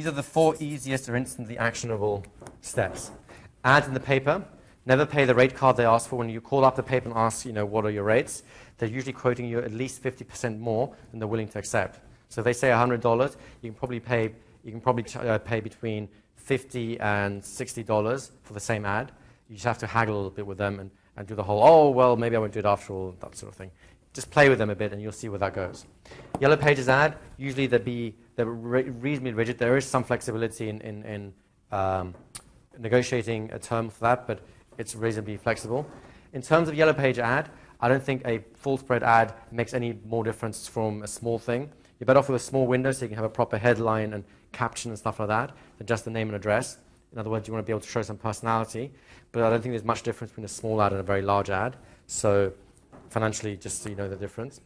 these are the 4 easiest or instantly actionable steps. Ads in the paper. Never pay the rate card they ask for. When you call up the paper and ask, what are your rates, they're usually quoting you at least 50% more than they're willing to accept. So if they say $100, you can probably pay between $50 and $60 for the same ad. You just have to haggle a little bit with them and do the whole, oh, well, maybe I won't do it after all, that sort of thing. Just play with them a bit and you'll see where that goes. Yellow Pages ad, usually they're reasonably rigid. There is some flexibility in negotiating a term for that, but it's reasonably flexible. In terms of Yellow Page ad, I don't think a full spread ad makes any more difference from a small thing. You're better off with a small window so you can have a proper headline and caption and stuff like that than just the name and address. In other words, you want to be able to show some personality, but I don't think there's much difference between a small ad and a very large ad. So financially, just so you know the difference.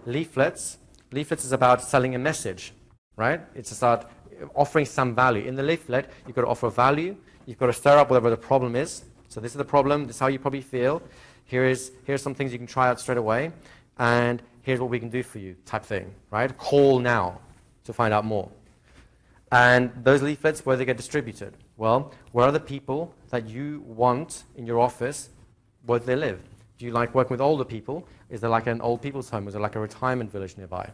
Leaflets. Leaflets is about selling a message, right? It's about offering some value. In the leaflet, you've got to offer value. You've got to stir up whatever the problem is. So this is the problem. This is how you probably feel. Here's some things you can try out straight away. And here's what we can do for you, type thing, right? Call now to find out more. And those leaflets, where they get distributed? Well, where are the people that you want in your office, where they live? Do you like working with older people? Is there like an old people's home? Is there like a retirement village nearby?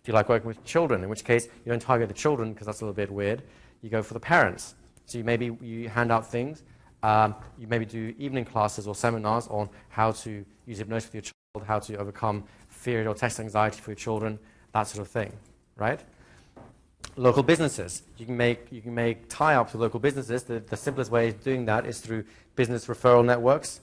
Do you like working with children? In which case, you don't target the children because that's a little bit weird. You go for the parents. So you hand out things. You maybe do evening classes or seminars on how to use hypnosis with your child, how to overcome fear or test anxiety for your children, that sort of thing, right? Local businesses. You can make tie-ups with local businesses. The simplest way of doing that is through business referral networks.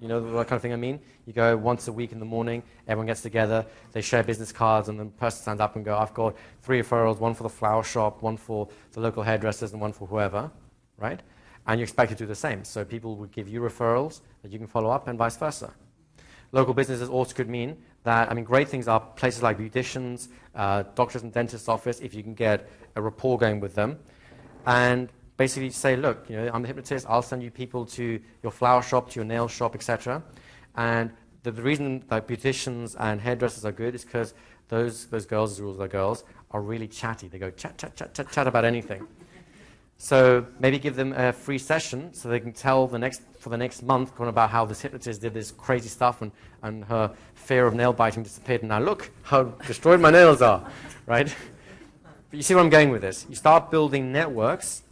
You know what kind of thing I mean? You go once a week in the morning, everyone gets together, they share business cards, and the person stands up and go, I've got 3 referrals, one for the flower shop, one for the local hairdressers, and one for whoever, right? And you expect to do the same. So people would give you referrals that you can follow up and vice versa. Local businesses also could mean that, great things are places like beauticians, doctors and dentists' office, if you can get a rapport going with them. And basically say, look, I'm the hypnotist, I'll send you people to your flower shop, to your nail shop, etc. And the reason that beauticians and hairdressers are good is because those girls, as rules are girls, are really chatty. They go chat about anything. So maybe give them a free session so they can tell for the next month about how this hypnotist did this crazy stuff and her fear of nail biting disappeared. And now look how destroyed my nails are, right? But you see where I'm going with this. You start building networks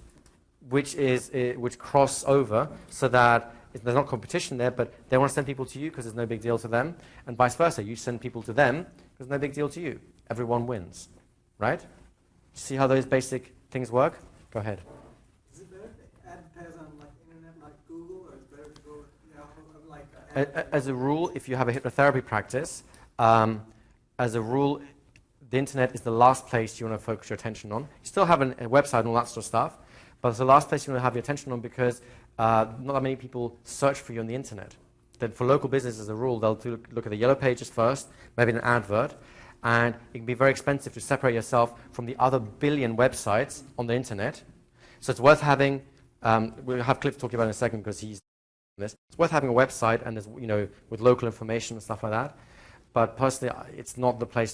which cross over so that there's not competition there, but they want to send people to you because there's no big deal to them, and vice versa. You send people to them because there's no big deal to you. Everyone wins, right? See how those basic things work? Go ahead. Is it better to advertise on internet like Google, or is it better to go As a rule, if you have a hypnotherapy practice, as a rule, the internet is the last place you want to focus your attention on. You still have a website and all that sort of stuff, but it's the last place you want to have your attention on because not that many people search for you on the internet. Then for local business, as a rule, they'll look at the yellow pages first, maybe an advert, and it can be very expensive to separate yourself from the other billion websites on the internet. So it's worth having, we'll have Cliff talk about it in a second because he's this. It's worth having a website and there's, with local information and stuff like that. But personally, it's not the place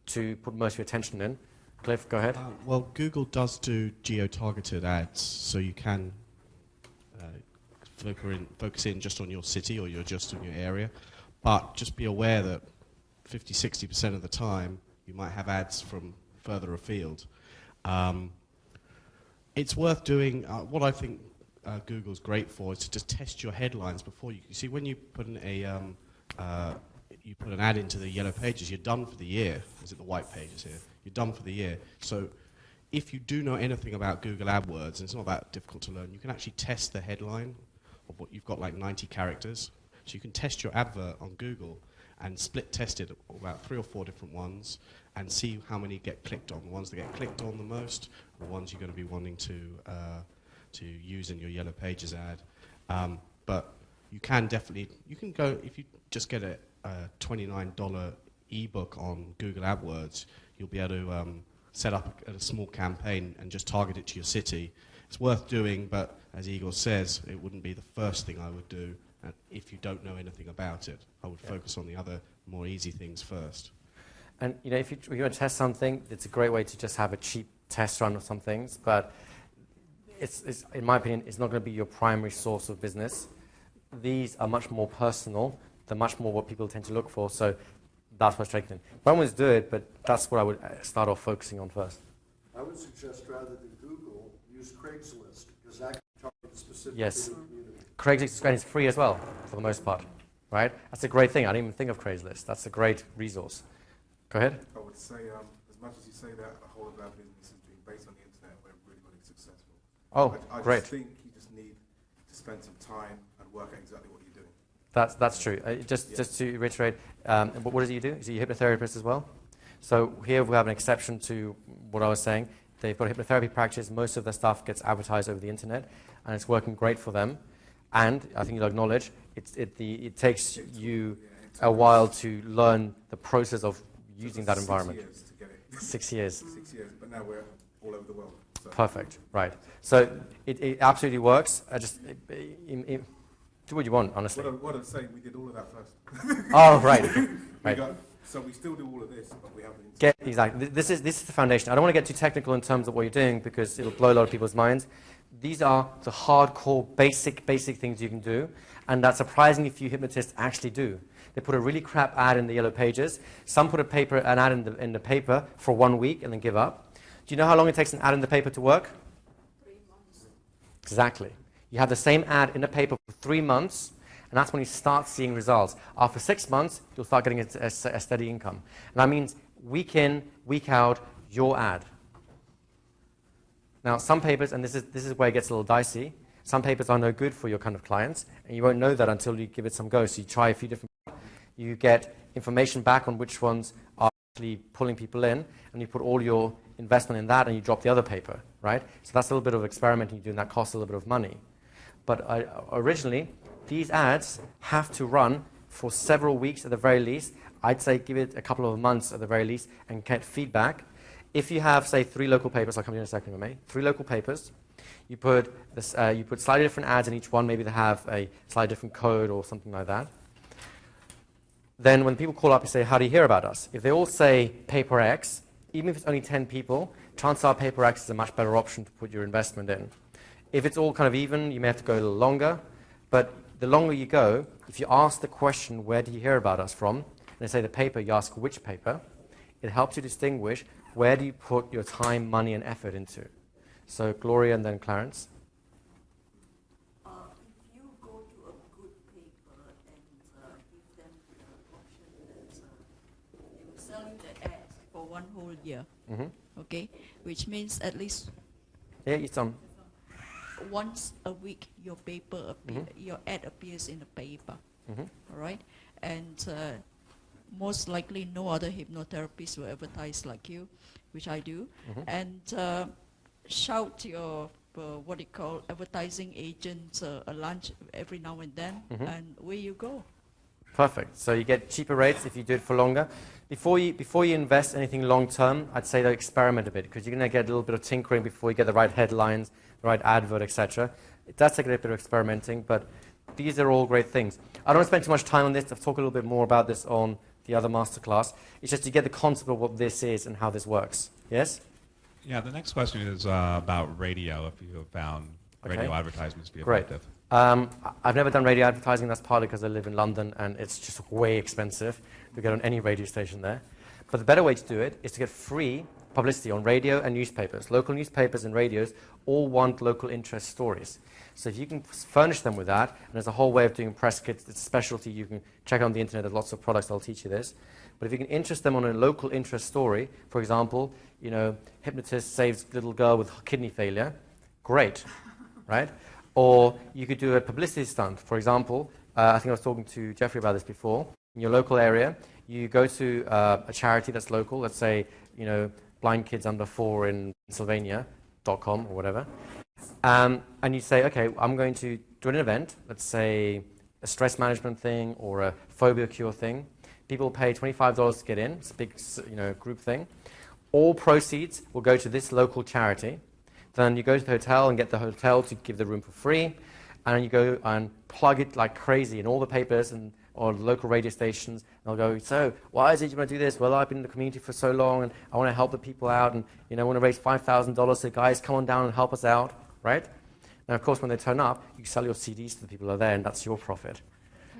to put most of your attention in. Cliff, go ahead. Well, Google does do geo-targeted ads, so you can focus in just on your city or just on your area. But just be aware that 50-60% of the time, you might have ads from further afield. It's worth doing, what I think Google's great for is to just test your headlines before you see, when you put an ad into the yellow pages, you're done for the year. Is it the white pages here? You're done for the year. So if you do know anything about Google AdWords, and it's not that difficult to learn, you can actually test the headline of what you've got, like 90 characters. So you can test your advert on Google and split test it about 3 or 4 different ones and see how many get clicked on. The ones that get clicked on the most, the ones you're going to be wanting to use in your yellow pages ad. But you can go, if you just get a $29 ebook on Google AdWords, you'll be able to set up a small campaign and just target it to your city. It's worth doing, but as Igor says, it wouldn't be the first thing I would do if you don't know anything about it. I would focus on the other more easy things first. And if you want to test something, it's a great way to just have a cheap test run of some things, but it's in my opinion, it's not going to be your primary source of business. These are much more personal. They're much more what people tend to look for, so that's what's strengthening. By all means do it, but that's what I would start off focusing on first. I would suggest rather than Google, use Craigslist, because that can target specific Yes. to the community. Craigslist is free as well, for the most part, right? That's a great thing. I didn't even think of Craigslist. That's a great resource. Go ahead. I would say, as much as you say that, the whole of our business is being based on the internet, we're really, really successful. Oh, I great. just think you just need to spend some time and work out exactly what you're doing. That's true. Just to reiterate, what is it you do? Is it a hypnotherapist as well? So here we have an exception to what I was saying. They've got a hypnotherapy practice. Most of their stuff gets advertised over the internet, and it's working great for them. And I think you'll acknowledge it takes you a while to learn the process of using that environment. 6 years to get it. 6 years. 6 years, but now we're all over the world. So. Perfect. Right. So it absolutely works. Do what you want, honestly. What I'm saying, we did all of that first. Oh, right. Right. So we still do all of this, but we haven't. Exactly. This is the foundation. I don't want to get too technical in terms of what you're doing because it'll blow a lot of people's minds. These are the hardcore, basic things you can do, and that surprisingly few hypnotists actually do. They put a really crap ad in the yellow pages. Some put an ad in the paper for 1 week and then give up. Do you know how long it takes an ad in the paper to work? 3 months. Exactly. You have the same ad in the paper for 3 months, and that's when you start seeing results. After 6 months, you'll start getting a steady income. And that means week in, week out, your ad. Now, some papers, and this is where it gets a little dicey, some papers are no good for your kind of clients, and you won't know that until you give it some go. So you try a few different, you get information back on which ones are actually pulling people in, and you put all your investment in that, and you drop the other paper, right? So that's a little bit of experimenting you do, and that costs a little bit of money. But originally, these ads have to run for several weeks at the very least. I'd say give it a couple of months at the very least and get feedback. If you have, say, 3 local papers, I'll come to you in a second, May. 3 local papers, you put slightly different ads in each one. Maybe they have a slightly different code or something like that. Then when people call up, you say, how do you hear about us? If they all say paper X, even if it's only 10 people, chances are paper X is a much better option to put your investment in. If it's all kind of even, you may have to go a little longer. But the longer you go, if you ask the question, where do you hear about us from? And they say the paper, you ask which paper. It helps you distinguish where do you put your time, money, and effort into. So Gloria and then Clarence. If you go to a good paper and give them the option that they will sell you the ad for 1 whole year, okay? Which means at least once a week your your ad appears in the paper, all right? And most likely no other hypnotherapist will advertise like you, which I do, and shout your advertising agents a lunch every now and then, and away you go. Perfect. So you get cheaper rates if you do it for longer. Before you invest anything long term, I'd say to experiment a bit because you're going to get a little bit of tinkering before you get the right headlines, the right advert, etc. It does take a little bit of experimenting, but these are all great things. I don't want to spend too much time on this. I'll talk a little bit more about this on the other masterclass. It's just to get the concept of what this is and how this works. Yes? Yeah, the next question is about radio, if you have found radio advertisements to be effective. I've never done radio advertising. That's partly because I live in London and it's just way expensive to get on any radio station there. But the better way to do it is to get free publicity on radio and newspapers. Local newspapers and radios all want local interest stories. So if you can furnish them with that, and there's a whole way of doing press kits, it's a specialty, you can check on the internet, there's lots of products that'll teach you this. But if you can interest them on a local interest story, for example, hypnotist saves little girl with kidney failure, great, right? Or you could do a publicity stunt. For example, I think I was talking to Jeffrey about this before. In your local area, you go to a charity that's local, let's say, Blind Kids Under 4 in Pennsylvania.com or whatever. And you say, okay, I'm going to do an event, let's say a stress management thing or a phobia cure thing. People pay $25 to get in. It's a big group thing. All proceeds will go to this local charity. Then you go to the hotel and get the hotel to give the room for free. And you go and plug it like crazy in all the papers and or local radio stations. And they'll go, so why is it you want to do this? Well, I've been in the community for so long, and I want to help the people out, and I want to raise $5,000, so guys, come on down and help us out, right? Now, of course, when they turn up, you sell your CDs to the people who are there, and that's your profit.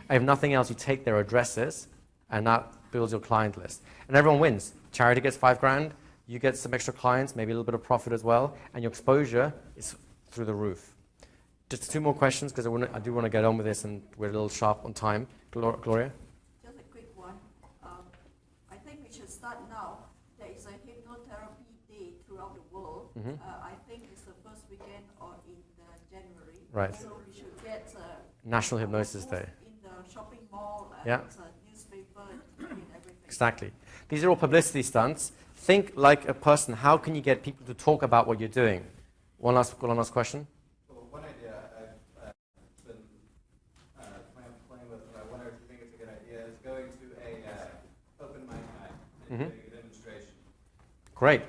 If nothing else, you take their addresses, and that builds your client list. And everyone wins. Charity gets $5,000, you get some extra clients, maybe a little bit of profit as well, and your exposure is through the roof. Just 2 more questions, because I do want to get on with this, and we're a little sharp on time. Gloria? Just a quick one. I think we should start now. There is a hypnotherapy day throughout the world. I think it's the first weekend or in January. Right. So we should get National Hypnosis Day. in the shopping mall and Yeah. newspaper and TV and everything. Exactly. These are all publicity stunts. Think like a person. How can you get people to talk about what you're doing? One last question. Well, one idea I've been playing with, I wonder if you think it's a good idea, is going to a open mic night and doing a demonstration. Great.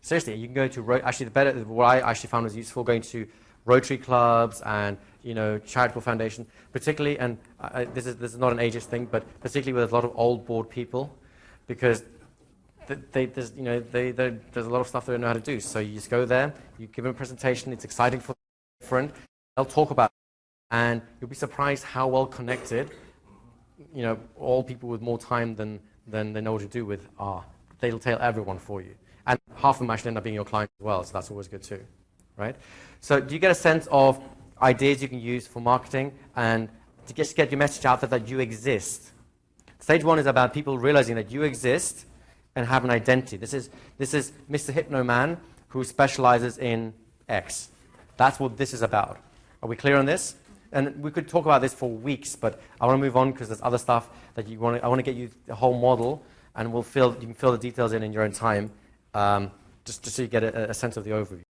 Seriously, you can go to actually what I actually found was useful, going to Rotary clubs and charitable foundation, particularly, and this is not an ageist thing, but particularly with a lot of old bored people, because there's a lot of stuff they don't know how to do. So you just go there, you give them a presentation, it's exciting for a friend, they'll talk about it, and you'll be surprised how well connected, all people with more time than they know what to do with are. They'll tell everyone for you. And half of them actually end up being your client as well, so that's always good too, right? So do you get a sense of ideas you can use for marketing and to just get your message out there that you exist? Stage 1 is about people realizing that you exist and have an identity. This is Mr. Hypno Man who specializes in X. That's what this is about. Are we clear on this? And we could talk about this for weeks, but I want to move on because there's other stuff that I want to get you the whole model, and you can fill the details in your own time, just so you get a sense of the overview.